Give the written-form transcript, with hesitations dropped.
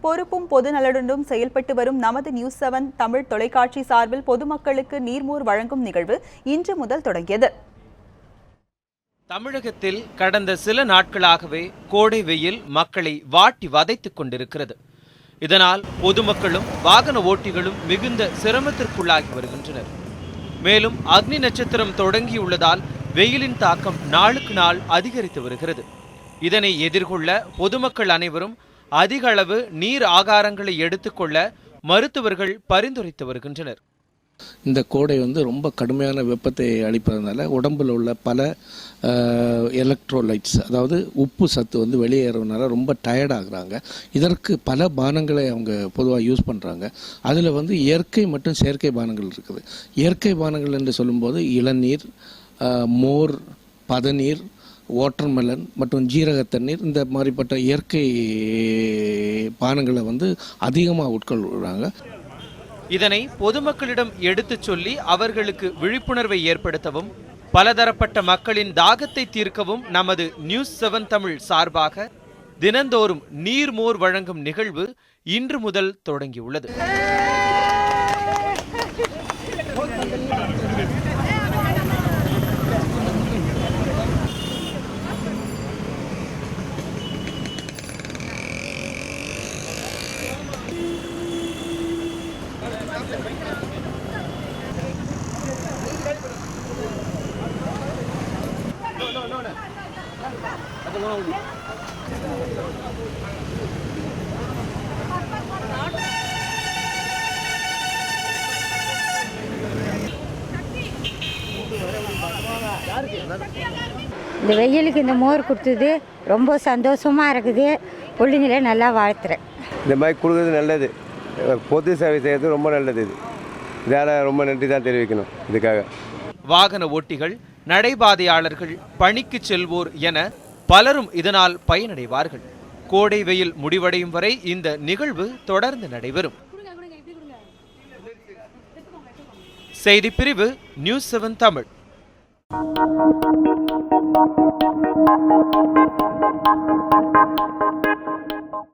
பொறுப்பும் பொதுநலனுடன் செயல்பட்டு வரும் நமது நியூஸ் 7 தமிழ் தொலைக்காட்சி சார்பில் பொதுமக்களுக்கு நீர்மோர் வழங்கும் நிகழ்வு இன்று முதல் தொடங்கியது. தமிழகத்தில் கடந்த சில நாட்களாகவே கோடை வெயில் மக்களை வாட்டி வதைத்துக் கொண்டிருக்கிறது. இதனால் பொதுமக்களும் வாகன ஓட்டிகளும் மிகுந்த சிரமத்திற்குள்ளாகி வருகின்றனர். மேலும் அக்னி நட்சத்திரம் தொடங்கியுள்ளதால் வெயிலின் தாக்கம் நாளுக்கு நாள் அதிகரித்து வருகிறது. இதனை எதிர்கொள்ள பொதுமக்கள் அனைவரும் அதிக அளவு நீர் ஆகாரங்களை எடுத்துக்கொள்ள மருத்துவர்கள் பரிந்துரைத்து வருகின்றனர். இந்த கோடை ரொம்ப கடுமையான வெப்பத்தை அளிப்பதனால உடம்பில் உள்ள பல எலக்ட்ரோலைட்ஸ், அதாவது உப்பு சத்து வெளியேறதுனால ரொம்ப டயர்ட் ஆகுறாங்க. இதற்கு பல பானங்களை அவங்க பொதுவாக யூஸ் பண்ணுறாங்க. அதில் இயற்கை மற்றும் செயற்கை பானங்கள் இருக்குது. இயற்கை பானங்கள் என்று சொல்லும்போது இளநீர், மோர், பதநீர், வாட்டர்மெலன் மற்றும் ஜீரக தண்ணீர், இந்த மாதிரிப்பட்ட இயற்கை பானங்களை அதிகமாக உட்கொள்கிறாங்க. இதனை பொதுமக்களிடம் எடுத்துச் சொல்லி அவர்களுக்கு விழிப்புணர்வை ஏற்படுத்தவும் பலதரப்பட்ட மக்களின் தாகத்தை தீர்க்கவும் நமது நியூஸ் 7 தமிழ் சார்பாக தினந்தோறும் நீர்மோர் வழங்கும் நிகழ்வு இன்று முதல் தொடங்கியுள்ளது. இந்த வெயிலுக்கு இந்த மோர் கொடுத்தது ரொம்ப சந்தோஷமா இருக்குது. பிள்ளைங்களே நல்லா வாழ்த்துறேன். இந்த மாதிரி கொடுக்குறது நல்லது. பொது சேவை செய்யறது ரொம்ப நல்லது. இதால் ரொம்ப நன்றி தான் தெரிவிக்கணும். இதுக்காக வாகன ஓட்டிகள், நடைபாதையாளர்கள், பணிக்கு செல்வோர் என பலரும் இதனால் பயனடைவார்கள். கோடை வெயில் முடிவடையும் வரை இந்த நிகழ்வு தொடர்ந்து நடைபெறும். செய்திப்பிரிவு நியூஸ் 7 தமிழ்.